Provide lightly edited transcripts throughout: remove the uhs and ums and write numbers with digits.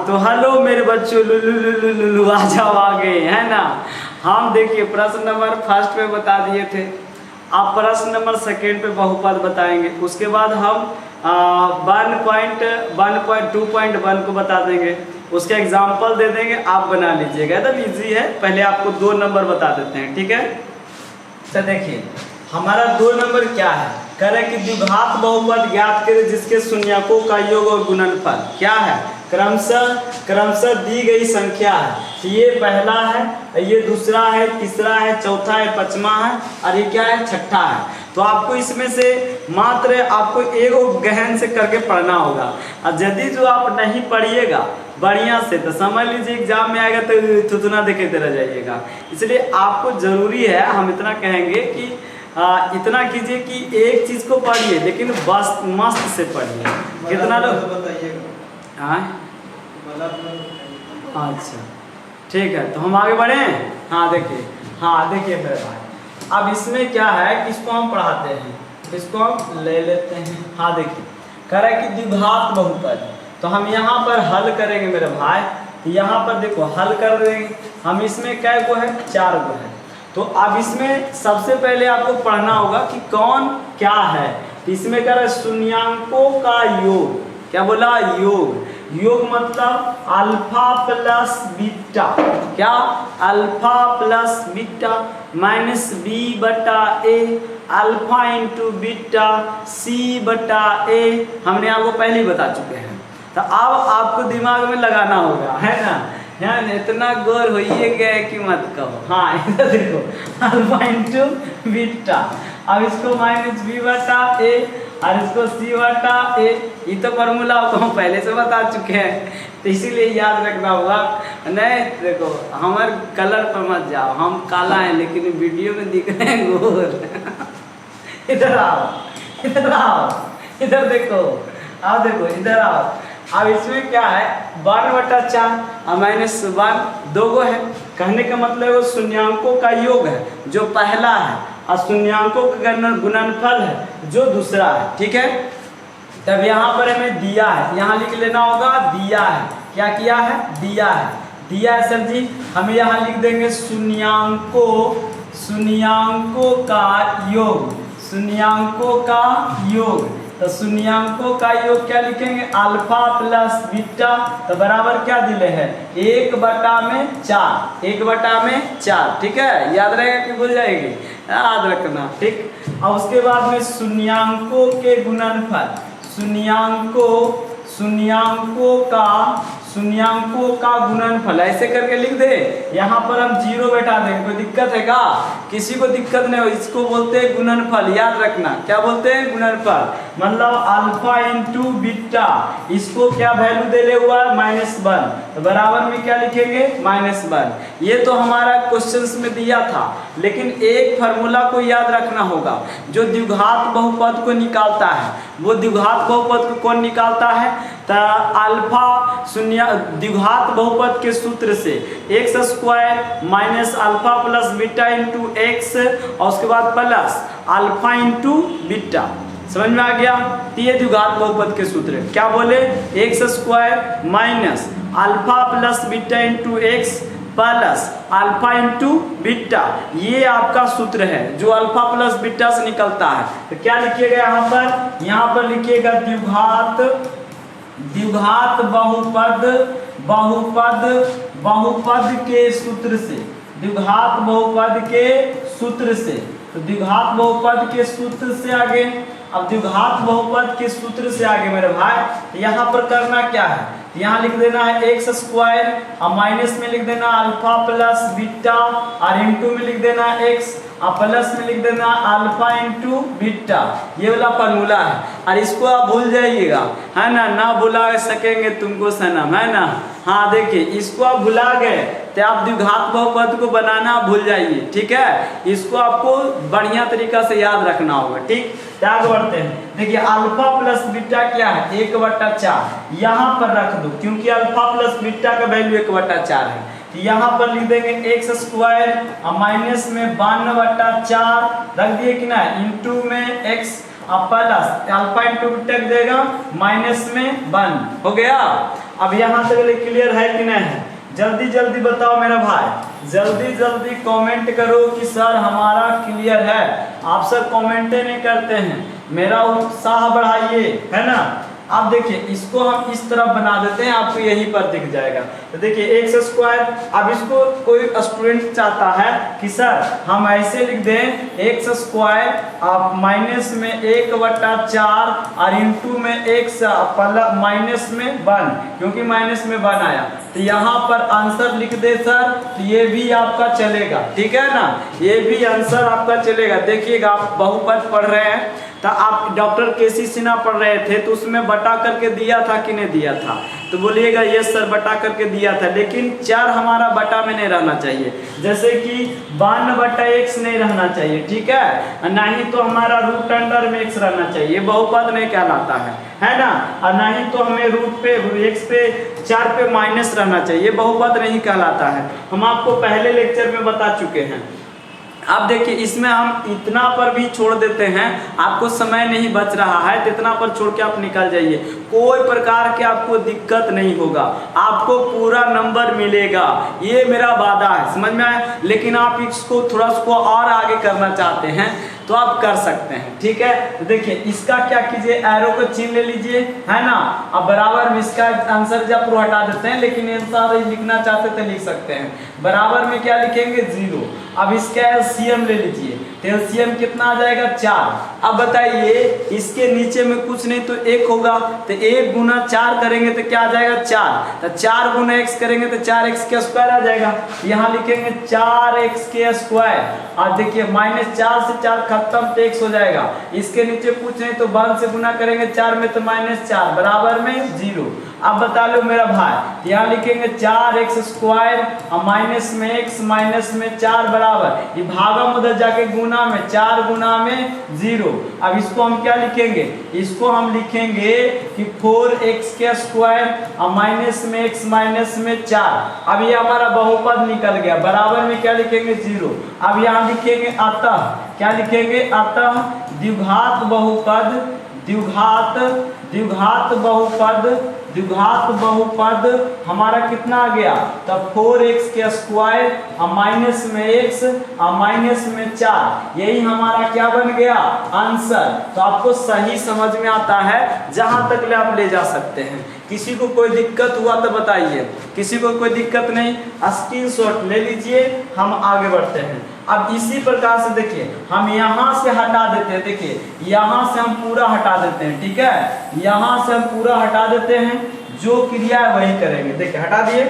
तो हेलो मेरे बच्चों, लुलु लुलु लुलु आ जाओ आगे, है ना। हम देखिए प्रश्न नंबर फर्स्ट पे बता दिए थे, आप प्रश्न नंबर सेकेंड पे बहुपद बताएंगे। उसके बाद हम 1.2.1 को बता देंगे, उसके एग्जाम्पल दे देंगे, आप बना लीजिएगा। एकदम इजी है। पहले आपको 2 नंबर बता देते हैं, ठीक है। तो देखिए हमारा 2 नंबर क्या है, कह रहे कि द्विघात बहुपद ज्ञात करें जिसके शून्यकों का योग और गुणनफल क्या है, क्रमशः दी गई संख्या है। ये पहला है, ये दूसरा है, तीसरा है, चौथा है, पांचवा है और ये क्या है, छठा है। तो आपको इसमें से मात्र आपको एगो गहन से करके पढ़ना होगा। और यदि जो आप नहीं पढ़िएगा बढ़िया से तो समझ लीजिए एग्जाम में आएगा तो थुथुना देखे रह जाइएगा। इसलिए आपको जरूरी है, हम इतना कहेंगे कि इतना कीजिए कि एक चीज को पढ़िए लेकिन बस मस्त से पढ़िए। कितना लोग बताइएगा? अच्छा ठीक है, तो हम आगे बढ़े। हाँ देखिए मेरे भाई, अब इसमें क्या है कि इसको हम पढ़ाते हैं, इसको हम ले लेते हैं। हाँ देखिए कह रहा है कि द्विघात बहुपद, तो हम यहाँ पर हल करेंगे मेरे भाई। यहाँ पर देखो हल कर देंगे हम। इसमें कै गो है, 4 गो है। तो अब इसमें सबसे पहले आपको पढ़ना होगा कि कौन क्या है। तो इसमें कह रहा है शून्याकों का योग, क्या बोला, योग मतलब अल्फा प्लस बीटा, क्या, alpha plus beta minus b बटा a, alpha into beta c बटा ए। हमने आपको पहले ही बता चुके हैं, तो अब आपको दिमाग में लगाना होगा, है ना। यार इतना गौर होइए गए कि मत कहो। हाँ इधर देखो, अल्फा इंटू बीटा, अब इसको माइनस बी बटा ए और इसको सी बटा ए। ये तो फॉर्मूला आपको हम पहले से बता चुके हैं, तो इसीलिए याद रखना होगा। नहीं देखो हमारे कलर पर मत जाओ, हम काला हैं लेकिन वीडियो में दिख रहे हैं गोर। इधर आओ, इधर देखो, आओ देखो, इधर आओ। अब इसमें क्या है, 1/4 और -1 2 गो है। कहने का मतलब शून्याकों का योग है जो पहला है और शून्याकों का गुणनफल है जो दूसरा है, ठीक है। तब यहाँ पर हमें दिया है, यहाँ लिख लेना होगा दिया है। क्या किया है, दिया है सर जी। हम यहाँ लिख देंगे शून्याकों का योग। तो शून्याकों का योग क्या लिखेंगे, अल्फा प्लस बीटा, तो बराबर क्या दिले है, 1/4, 1/4, ठीक है। याद रहेगा कि भूल जाएगी, याद रखना, ठीक। और उसके बाद में शून्याकों के गुणनफल, शून्याकों का गुणनफल ऐसे करके लिख दे। यहाँ पर हम 0 बैठा देंगे, कोई दिक्कत है क्या, किसी को दिक्कत नहीं हो। इसको बोलते हैं गुणनफल, याद रखना। क्या बोलते हैं, गुणनफल। मतलब अल्फा इंटू बीटा, इसको क्या वैल्यू दे ले हुआ है, -1, तो बराबर में क्या लिखेंगे, -1। ये तो हमारा क्वेश्चंस में दिया था, लेकिन एक फार्मूला को याद रखना होगा। जो द्विघात बहुपद को निकालता है, वो द्विघात बहुपद को कौन निकालता है, तो अल्फा द्विघात बहुपद के सूत्र से x² minus alpha plus beta into x और उसके बाद प्लस अल्फा इंटू बीटा। समझ में आ गया। तो ये द्विघात बहुपद के सूत्र है। क्या बोले, x² minus alpha plus beta into x plus alpha into beta, ये आपका सूत्र है जो अल्फा प्लस बीटा से निकलता है। तो क्या लिखिएगा यहाँ पर लिखिएगा द्विघात बहुपद के सूत्र से, द्विघात बहुपद के सूत्र से। तो द्विघात बहुपद के सूत्र से आगे, अब द्विघात बहुपद के सूत्र से आगे मेरे भाई यहाँ पर करना क्या है, यहाँ लिख देना है x² और माइनस में लिख देना अल्फा प्लस बीटा और इंटू में लिख देना x और प्लस में लिख देना अल्फा इंटू बीटा। ये वाला फॉर्मूला है और इसको आप भूल जाइएगा, है ना भुला सकेंगे तुमको सनम, है ना। हाँ देखिए इसको आप भुला गए तो आप द्विघात बहुपद को बनाना भूल जाइए, ठीक है। इसको आपको बढ़िया तरीका से याद रखना होगा, ठीक। आगे बढ़ते हैं। देखिए अल्फा प्लस बीटा क्या है, 1/4 यहाँ पर रख दो क्योंकि अल्फा प्लस बीटा का वैल्यू 1/4 है। तो यहाँ पर लिख देंगे x² और माइनस में 1/4 रख दिए कि ना, इंटू में x और प्लस अल्फा इंटू बीटा देगा माइनस में 1 हो गया। अब यहाँ तक क्लियर है कि नहीं है? जल्दी जल्दी बताओ मेरा भाई, जल्दी जल्दी कमेंट करो कि सर हमारा क्लियर है। आप सब कमेंटे नहीं करते हैं, मेरा उत्साह बढ़ाइए, है ना। अब देखिए इसको हम इस तरह बना देते हैं, आपको यहीं पर दिख जाएगा। तो देखिए एक्स स्क्वायर, अब इसको कोई स्टूडेंट चाहता है कि सर हम ऐसे लिख दें एक्स स्क्वायर आप माइनस में 1/4 और इंटू में एक्स माइनस में 1, क्योंकि माइनस में 1 आया तो यहाँ पर आंसर लिख दे सर, तो ये भी आपका चलेगा, ठीक है ना, ये भी आंसर आपका चलेगा। देखिएगा आप बहुपद पढ़ रहे हैं तो आप डॉक्टर केसी सिन्हा पढ़ रहे थे तो उसमें बटा करके दिया था कि नहीं दिया था, तो बोलिएगा यस सर बटा करके दिया था, लेकिन 4 हमारा बटा में नहीं रहना चाहिए, जैसे कि 52/x नहीं रहना चाहिए, ठीक है, ना ही तो हमारा रूट अंडर में x रहना चाहिए, बहुपद नहीं कहलाता है ना, और ना ही तो हमें रूट पे x पे 4 पे माइनस रहना चाहिए, बहुपद नहीं कहलाता है। हम आपको पहले लेक्चर में बता चुके हैं। अब देखिए इसमें हम इतना पर भी छोड़ देते हैं, आपको समय नहीं बच रहा है तो इतना पर छोड़ के आप निकल जाइए, कोई प्रकार के आपको दिक्कत नहीं होगा, आपको पूरा नंबर मिलेगा, ये मेरा वादा है, समझ में आया। लेकिन आप इसको थोड़ा सा और आगे करना चाहते हैं तो आप कर सकते हैं, ठीक है। तो देखिए इसका क्या कीजिए, एरो को चिन्ह ले लीजिए, है ना, अब बराबर में इसका आंसर जब पूरा हटा देते हैं, लेकिन आंसर लिखना चाहते तो लिख सकते हैं। बराबर में क्या लिखेंगे 0। अब इसका एलसीएम ले लीजिए, तो एलसीएम कितना आ जाएगा 4। अब बताइए इसके नीचे में कुछ नहीं तो 1 होगा, तो 1 गुना 4 करेंगे तो क्या आ जाएगा 4, तो 4 गुना x करेंगे तो 4x के स्क्वायर आ जाएगा, यहाँ लिखेंगे 4x के स्क्वायर। और देखिए -4 से 4 खत्म तो x हो जाएगा, इसके नीचे कुछ नहीं तो 1 से गुना करेंगे 4 में तो -4 बराबर में 0। अब बता लो मेरा भाई, यहाँ लिखेंगे 4x स्क्वायर और माइनस में x माइनस में 4 बराबर, ये भागा उधर जाके गुना में 4 गुना में 0। अब इसको हम क्या लिखेंगे, इसको हम लिखेंगे कि 4x के स्क्वायर और माइनस में x माइनस में 4। अब ये हमारा बहुपद निकल गया, बराबर में क्या लिखेंगे 0। अब यहाँ लिखेंगे अतः, क्या लिखेंगे अतः द्विघात बहुपद, द्विघात बहुपद हमारा कितना आ गया, तब 4x के स्क्वायर और माइनस में x और माइनस में 4, यही हमारा क्या बन गया आंसर। तो आपको सही समझ में आता है, जहां तक ले आप ले जा सकते हैं। किसी को कोई दिक्कत हुआ तो बताइए, किसी को कोई दिक्कत नहीं, स्क्रीनशॉट ले लीजिए, हम आगे बढ़ते हैं। अब इसी प्रकार से देखिए हम यहाँ से हटा देते हैं, देखिए यहाँ से हम पूरा हटा देते हैं, ठीक है, यहाँ से हम पूरा हटा देते हैं, जो क्रिया है वही करेंगे। देखिए हटा दिए,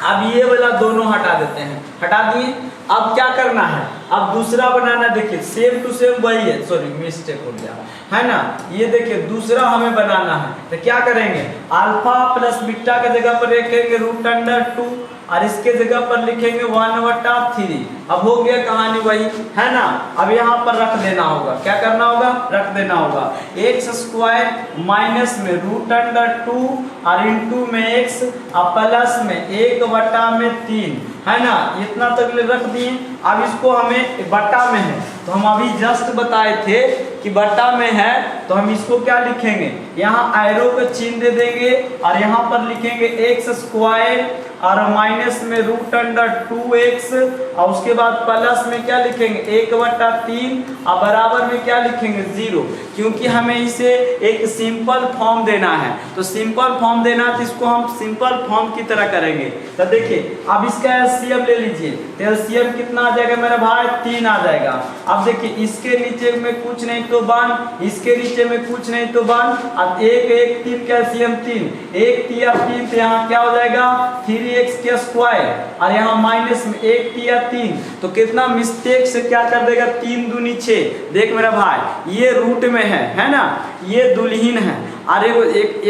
अब ये वाला दोनों हटा देते हैं, हटा दिए। अब क्या करना है, अब दूसरा बनाना, देखिए सेम टू सेम वही है, सॉरी मिस्टेक हो गया, है ना। ये देखिए दूसरा हमें बनाना है, तो क्या करेंगे, अल्फा प्लस बीटा के जगह पर लिखेंगे √2 और इसके जगह पर लिखेंगे 1/3। अब हो गया कहानी वही, है ना। अब यहाँ पर रख देना होगा, क्या करना होगा, रख देना होगा x स्क्वायर माइनस में √2 और इंटू में x और प्लस में 1/3, है ना, इतना तक ले रख दिए। अब इसको हमें बटा में है, तो हम अभी जस्ट बताए थे कि बटा में है, तो हम इसको क्या लिखेंगे, यहाँ एरो का चिन्ह दे देंगे और यहाँ पर लिखेंगे x स्क्वायर और माइनस में √2x और उसके बाद प्लस में क्या लिखेंगे 1/3 और बराबर में क्या लिखेंगे 0, क्योंकि हमें इसे एक सिंपल फॉर्म देना है। तो सिंपल फॉर्म देना तो इसको हम सिंपल फॉर्म की तरह करेंगे। तो देखिए अब इसका एलसीएम ले लीजिए, तो एलसीएम कितना आ जाएगा मेरा भाई 3 आ जाएगा। अब देखिए इसके नीचे में कुछ नहीं तो 1, इसके नीचे में कुछ नहीं तो 1, अब 1 1 3 का एलसीएम 3, 1 3 3, तो यहाँ क्या हो जाएगा 3x के स्क्वायर और यहाँ माइनस में 1 3, तो कितना मिस्टेक से क्या कर देगा 3 दूनी 6। देख मेरा भाई ये रूट में है ना, ये दुल्हीन है। अरे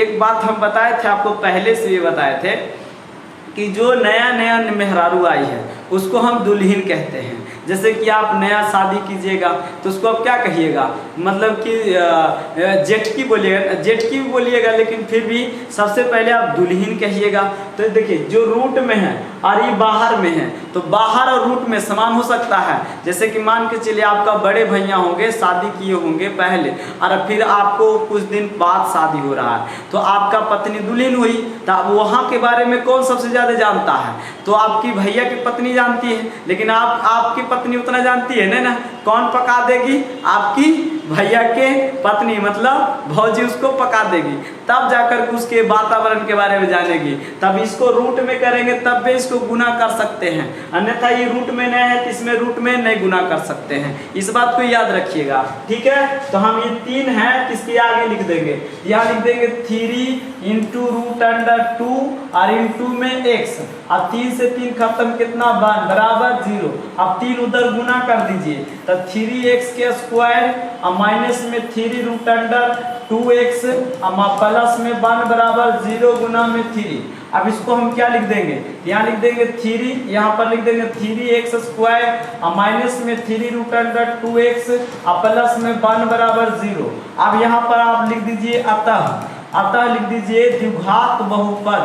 एक बात हम बताए थे आपको, पहले से भी बताए थे कि जो नया नया मेहरारू आई है उसको हम दुल्हीन कहते हैं। जैसे कि आप नया शादी कीजिएगा तो उसको आप क्या कहिएगा, मतलब कि जेठकी बोलिएगा, जेठकी भी बोलिएगा, लेकिन फिर भी सबसे पहले आप दुल्हीन कहिएगा। तो देखिए जो रूट में है और ये बाहर में है, तो बाहर और रूट में समान हो सकता है। जैसे कि मान के चलिए आपका बड़े भैया होंगे, शादी किए होंगे पहले, और फिर आपको कुछ दिन बाद शादी हो रहा है, तो आपका पत्नी दुल्हन हुई, तो वहाँ के बारे में कौन सबसे ज़्यादा जानता है? तो आपकी भैया की पत्नी जानती है, लेकिन आपकी पत्नी उतना जानती है नहीं ना। कौन पका देगी? आपकी भैया के पत्नी, मतलब भौजी उसको पका देगी, तब जाकर उसके वातावरण के बारे में जानेगी। तब इसको रूट में करेंगे तब भी इसको गुना कर सकते हैं, अन्यथा ये रूट में नहीं है तो इसमें रूट में नहीं गुना कर सकते हैं। इस बात को याद रखिएगा, ठीक है। तो हम ये 3 है, इसके आगे लिख देंगे, यहाँ लिख देंगे 3 इंटू रूट अंडर 2 और इंटू में x। अब 3 से 3 खत्म, कितना 1 बराबर 0। अब 3 उधर गुना कर दीजिए, तो 3x के स्क्वायर और माइनस में 3 रूट अंडर 2x प्लस में 1 बराबर 0 गुना में 3। अब इसको हम क्या लिख देंगे? यहाँ लिख देंगे 3, यहाँ पर लिख देंगे 3x स्क्वायर और माइनस में 3 रूट अंडर 2x और प्लस में 1 बराबर 0। अब यहाँ पर आप लिख दीजिए अतः लिख दीजिए द्विघात बहुपद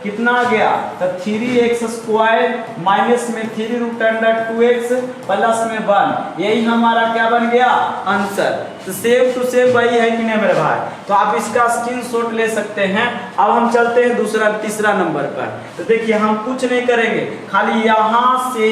कितना आ गया? तो 3x स्क्वायर माइनस में 3 रूट अंडर 2x प्लस में 1, यही हमारा क्या बन गया? आंसर। तो सेम टू सेम वही है कि नहीं मेरे भाई? तो आप इसका स्क्रीनशॉट ले सकते हैं। अब हम चलते हैं तीसरा नंबर पर। तो देखिए हम कुछ नहीं करेंगे, खाली यहाँ से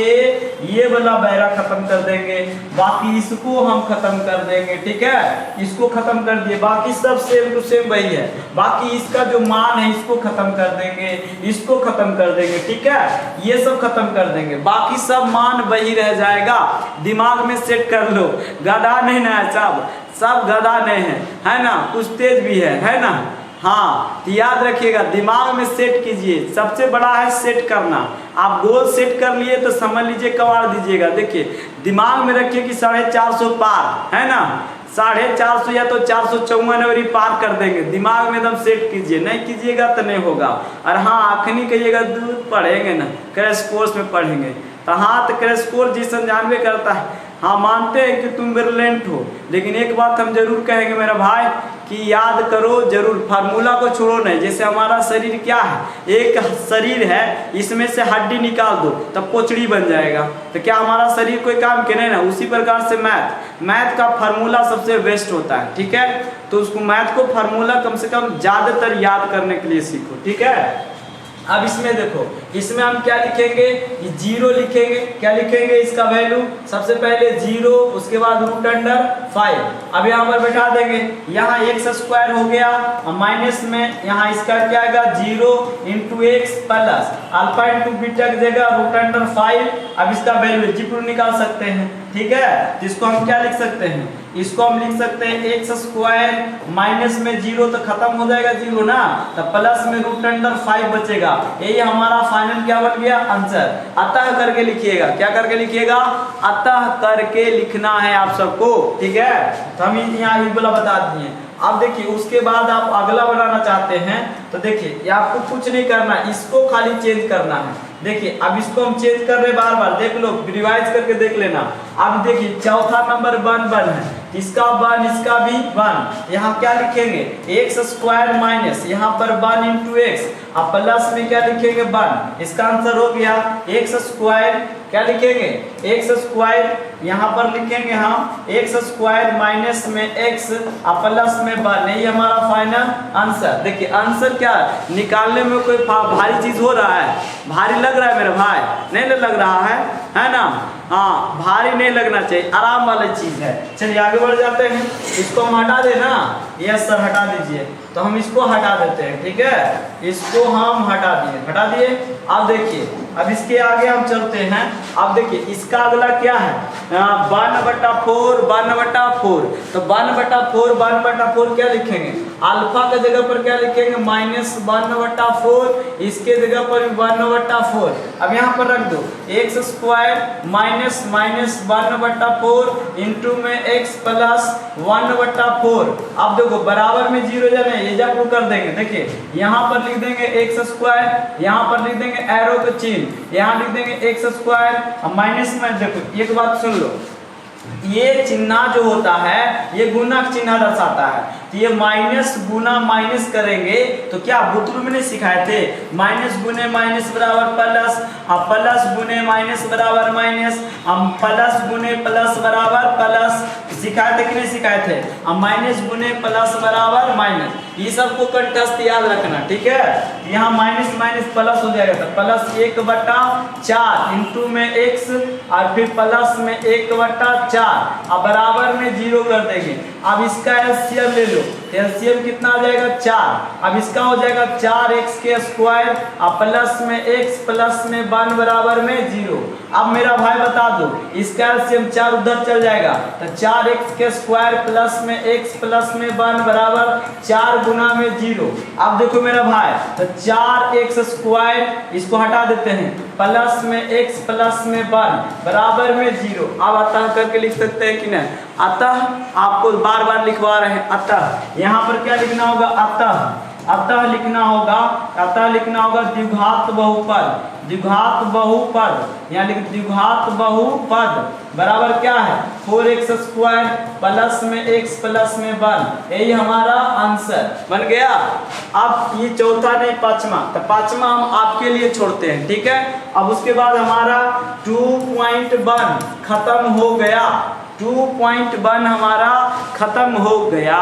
ये वाला दायरा खत्म कर देंगे, बाकी इसको हम खत्म कर देंगे, ठीक है। इसको खत्म कर दिए, बाकी सब सेम टू सेम वही है। बाकी इसका जो मान है इसको खत्म कर देंगे, इसको खत्म कर देंगे, ठीक है। ये सब खत्म कर देंगे, बाकी सब मान वही रह जाएगा। दिमाग में सेट कर लो, गधा नहीं ना है, सब गधा नहीं है ना, कुछ तेज भी है ना। हाँ, तो याद रखिएगा, दिमाग में सेट कीजिए, सबसे बड़ा है सेट करना। आप गोल सेट कर लिए तो समझ लीजिए कवाड़ दीजिएगा। देखिए दिमाग में रखिए कि 450 पार है ना, 450 या तो 454 और पार कर देंगे। दिमाग में एकदम सेट कीजिए, नहीं कीजिएगा तो नहीं होगा। और हाँ, आखनी कहिएगा दूध पढ़ेंगे ना, क्रैश कोर्स में पढ़ेंगे, तो हाँ, तो क्रैश कोर्स जी समझानवे करता है। हाँ, मानते हैं कि तुम ब्रिलियंट हो, लेकिन एक बात हम जरूर कहेंगे मेरा भाई कि याद करो जरूर, फार्मूला को छोड़ो नहीं। जैसे हमारा शरीर क्या है, एक शरीर है, इसमें से हड्डी निकाल दो तब पोचड़ी बन जाएगा, तो क्या हमारा शरीर कोई काम के नहीं ना। उसी प्रकार से मैथ का फार्मूला सबसे बेस्ट होता है, ठीक है। तो उसको मैथ को फार्मूला कम से कम ज़्यादातर याद करने के लिए सीखो, ठीक है। अब इसमें देखो, इसमें हम क्या लिखेंगे? 0 लिखेंगे। क्या लिखेंगे? इसका वैल्यू सबसे पहले 0, उसके बाद रूट अंडर 5। अब यहाँ पर बैठा देंगे, यहाँ x स्क्वायर हो गया और माइनस में यहाँ इसका क्या आएगा? 0 into x plus alpha into beta की जगह रूट अंडर 5। अब इसका वैल्यू जीरो निकाल सकते हैं, ठीक है। जिसको हम क्या लिख सकते हैं? इसको हम लिख सकते हैं एक्स स्क्वायर माइनस में 0 तो खत्म हो जाएगा 0 ना, तो प्लस में रूट अंडर 5 बचेगा। यही हमारा फाइनल क्या बन गया? आंसर। अतः करके लिखिएगा। क्या करके लिखिएगा? अतः करके लिखना है आप सबको, ठीक है। तो हम यहाँ ये वाला बता दिए। अब देखिए उसके बाद आप अगला बनाना चाहते हैं तो देखिए ये आपको कुछ नहीं करना, इसको खाली चेंज करना है। देखिए अब इसको हम चेंज कर रहे बार बार, देख लो, रिवाइज करके देख लेना। अब देखिए चौथा नंबर 1 है, इसका 1, इसका भी 1। यहाँ क्या लिखेंगे? एक्स स्क्वायर माइनस यहाँ पर 1 इंटू एक्स और प्लस में क्या लिखेंगे? 1। इसका आंसर हो गया एक्स स्क्वायर। क्या लिखेंगे? एक्स स्क्वायर, यहाँ पर लिखेंगे हम एक्स स्क्वायर माइनस में एक्स और प्लस में 1। यही हमारा फाइनल आंसर। देखिए आंसर क्या निकालने में कोई भारी चीज हो रहा है? भारी लग रहा है मेरे भाई? नहीं लग रहा है ना। हाँ, भारी नहीं लगना चाहिए, आराम वाली चीज है। चलिए आगे बढ़ जाते हैं। इसको हम हटा देना, यस सर हटा दीजिए। तो हम इसको हटा देते हैं, ठीक है। इसको हम हटा दिए। अब देखिए अब इसके आगे हम चलते हैं। अब देखिए इसका अगला क्या है? 1/4 1/4। तो 1/4 क्या लिखेंगे? अल्फा के जगह पर क्या लिखेंगे? -1/4। इसके जगह पर 1/4। अब यहाँ पर रख दो एक्स स्क्वायर माइनस 1/4 इंटू में एक्स प्लस 1/4। अब देखो बराबर में 0 जाने, ये जब कर देंगे। देखिए यहाँ पर लिख देंगे एक्स स्क्वायर, यहाँ पर लिख देंगे एरो का चिन्ह, यहाँ लिख देंगे एक्स स्क्वायर माइनस में। देखो एक बात सुन लो, ये चिन्ह जो होता है ये गुणक चिन्ह दर्शाता है। तो ये माइनस गुना माइनस करेंगे तो क्या बुतरू में नहीं सिखाए थे, माइनस गुने माइनस बराबर प्लस, अब प्लस गुने माइनस बराबर माइनस, हम प्लस गुने प्लस बराबर प्लस, सिखाए थे कि नहीं सिखाए थे, अब माइनस गुने प्लस बराबर माइनस, ये सबको कंठस्थ याद रखना, ठीक है। यहाँ माइनस माइनस प्लस हो जाएगा, तो प्लस 1/4 इंटू में x और फिर प्लस में 1/4 अब बराबर में 0 कर देंगे। अब इसका एलसीएम ले लो, एलसीएम कितना आ जाएगा 4, अब इसका हो जाएगा 4x² अब प्लस में x प्लस में 1 बराबर में 0। अब मेरा भाई बता दो इसका एलसीएम 4 उधर चल जाएगा, तो 4x² प्लस में x प्लस में 1 बराबर 4 गुना में 0। अब देखो मेरा भाई, तो 4x² इसको हटा देते हैं, प्लस में x प्लस में 1 बराबर में 0। अब अतः करके लिख सकते हैं कि नहीं, अतः आपको बार बार लिखवा रहे हैं, अतः यहाँ पर क्या लिखना होगा, अतः लिखना होगा, अतः लिखना होगा द्विघात बहुपद, द्विघात बहुपद, यहाँ लिख द्विघात बहुपद बराबर क्या है 4x² प्लस में x प्लस में 1, यही हमारा आंसर बन गया। अब ये चौथा नहीं पांचवा, तो पांचवा हम आपके लिए छोड़ते हैं, ठीक है। अब उसके बाद हमारा 2.1 खत्म हो गया, 2.1 हमारा खत्म हो गया,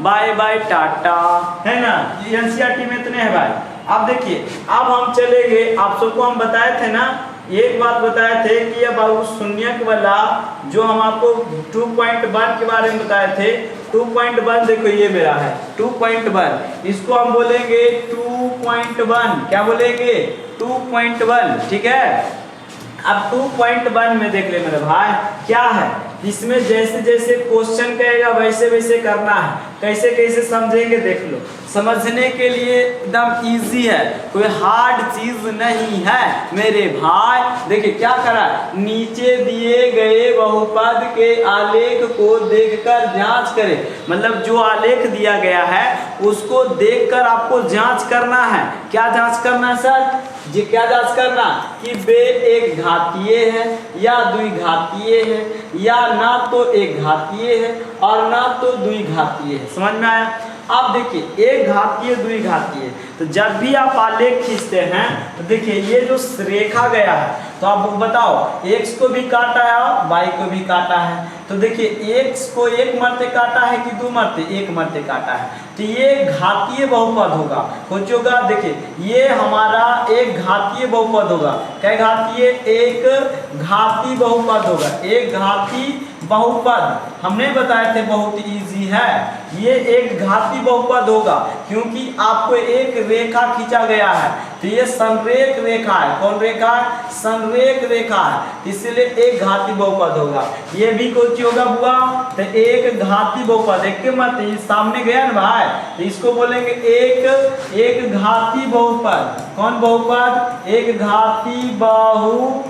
बाय बाय टाटा, है ना। ये एनसीईआरटी में इतने हैं भाई। अब देखिए, अब हम चले गए, आप सबको हम बताए थे ना, एक बात बताए थे कि अब शून्यक वाला जो हम आपको 2.1 के बारे में बताए थे, 2.1 देखो ये मेरा है 2.1, इसको हम बोलेंगे 2.1, क्या बोलेंगे 2.1, ठीक है। अब 2.1 में देख ले मेरे भाई क्या है, इसमें जैसे जैसे क्वेश्चन कहेगा वैसे वैसे करना है, कैसे कैसे समझेंगे देख लो, समझने के लिए एकदम इजी है, कोई हार्ड चीज नहीं है मेरे भाई। देखिए क्या करा, नीचे दिए गए बहुपद के आलेख को देखकर जांच करें, मतलब जो आलेख दिया गया है उसको देखकर आपको जांच करना है। क्या जांच करना है सर जी, क्या जांच करना कि वे एक घातीय है या द्विघातीय है, या ना तो एक घातीय है और ना तो द्विघातीय है, समझ में आया। अब देखिए एक घातीय द्विघातीय, तो जब भी आप आलेख खींचते हैं तो देखिए ये जो रेखा गया है, तो आप बताओ x को भी काटा है और y को भी काटा है, तो देखिए x को एक मरते काटा है कि 2 मरते, एक मरते काटा है, तो ये घातीय बहुपद होगा। कुछ होगा, देखिए ये हमारा एक घातीय बहुपद होगा, क्या घातीय, एक घाती बहुपद होगा, एक घाती बहुपद हमने बताए थे, बहुत इजी है, ये एक घाती बहुपद होगा क्योंकि आपको एक रेखा खींचा गया है, तो ये संरेख रेखा है, कौन रेखा है, संरेख रेखा है, इसलिए एक घाती बहुपद होगा। ये भी कुछ होगा बुआ, तो एक घाती बहुपद, एक के मत सामने गया ना भाई, तो इसको बोलेंगे एक घाती बहुपद, कौन बहुपद, एक घाती बहुपद।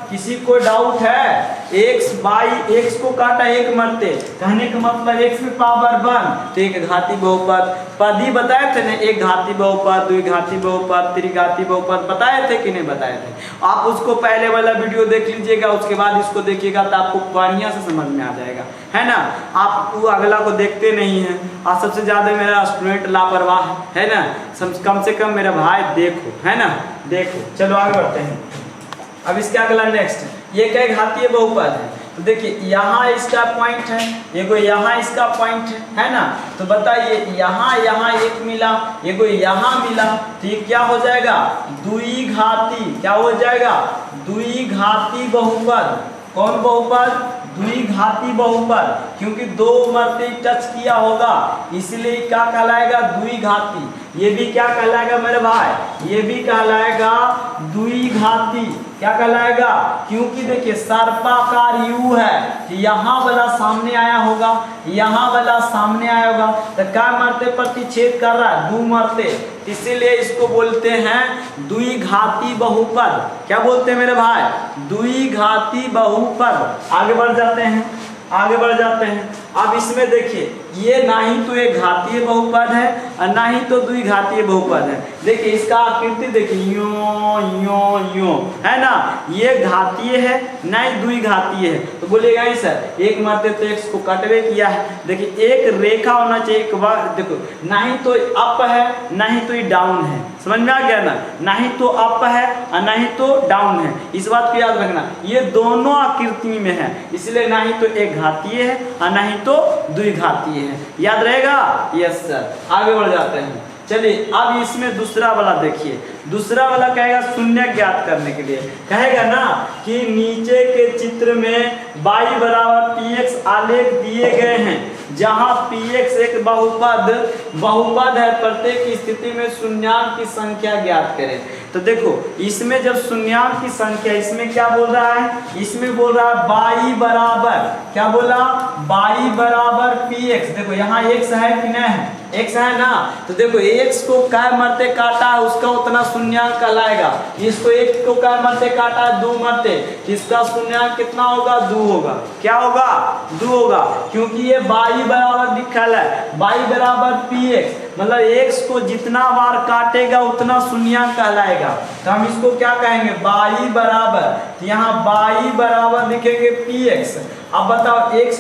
किसी को डाउट है, x को काटा एक मरते, कहने का मतलब x में पावर 1, तो एक घाती बहुपद। पद ही बताए थे ना, एक घाती बहुपद, द्विघाती बहुपद, त्रिघाती बहुपद बताए थे कि नहीं बताए थे। आप उसको पहले वाला वीडियो देख लीजिएगा, उसके बाद इसको देखिएगा तो आपको बढ़िया से समझ में आ जाएगा, है ना। आप वो अगला को देखते नहीं हैं, और सबसे ज्यादा मेरा स्टूडेंट लापरवाह है ना, कम से कम मेरा भाई देखो, है ना, देखो। चलो आगे बढ़ते हैं। अब इसका अगला नेक्स्ट, ये क्या घातीय बहुपद है, तो देखिए यहाँ इसका पॉइंट है, एगो यहाँ इसका पॉइंट है ना, तो बताइए यहाँ एक मिला, एगो यहाँ मिला, तो ये क्या हो जाएगा, द्विघाती, क्या हो जाएगा, द्विघाती बहुपद। कौन बहुपद, द्विघाती बहुपद, क्योंकि 2 मरते टच किया होगा इसलिए क्या कहलाएगा, द्विघाती। ये भी क्या कहलाएगा मेरे भाई, ये भी कहलाएगा द्विघाती, क्या कहलाएगा, क्योंकि देखिए सर्पाकार U है, कि यहाँ वाला सामने आया होगा, यहाँ वाला सामने आया होगा, तो क्या मरते प्रतिच्छेद कर रहा है, 2 मरते, इसीलिए इसको बोलते हैं द्विघाती बहुपद। क्या बोलते हैं मेरे भाई, द्विघाती बहुपद। आगे बढ़ जाते हैं, आगे बढ़ जाते हैं। अब इसमें देखिए ये ना ही तो एक घातीय बहुपद है और ना ही तो द्विघातीय बहुपद है। देखिए इसका आकृति देखिए यो यो यो है ना, ये घातीय है ना ही द्विघातीय है। तो बोलिएगा ही सर एक मरते तो x को कटवे किया है। देखिए एक रेखा होना चाहिए, एक बार देखो ना ही तो अप है ना ही तो ये डाउन है, समझ में आ गया ना ही तो अप है और ना ही तो डाउन है। इस बात को याद रखना, ये दोनों आकृति में है, इसलिए ना ही तो एक घातीय है और ना ही तो द्विघातीय है। याद रहेगा? Yes sir. आगे बढ़ जाते हैं। चलिए अब इसमें दूसरा वाला देखिए। दूसरा वाला कहेगा शून्य ज्ञात करने के लिए कहेगा ना कि नीचे के चित्र में y बराबर px आलेख दिए गए हैं, जहां px एक बहुपद है, प्रत्येक स्थिति में शून्याङ्क की संख्या ज्ञात करें। तो देखो इसमें जब शून्याङ्क की संख्या, इसमें क्या बोल रहा है, इसमें बोल रहा है y बराबर, क्या बोला, y बराबर px। देखो यहाँ x है कि नहीं है, x है ना, तो देखो x को काय मरते काटा है उसका उतना शून्याङ्क कहलाएगा। इसको एक को काय मरते काटा है 2 मरते, इसका शून्याङ्क कितना होगा, 2 होगा। क्या होगा, 2 होगा, क्योंकि ये y बराबर लिखा है, y बराबर px, मतलब x को जितना बार काटेगा उतना शून्याङ्क कहलाएगा। तो हम इसको क्या कहेंगे, y बराबर, यहाँ y बराबर लिखेंगे px। अब बताओ x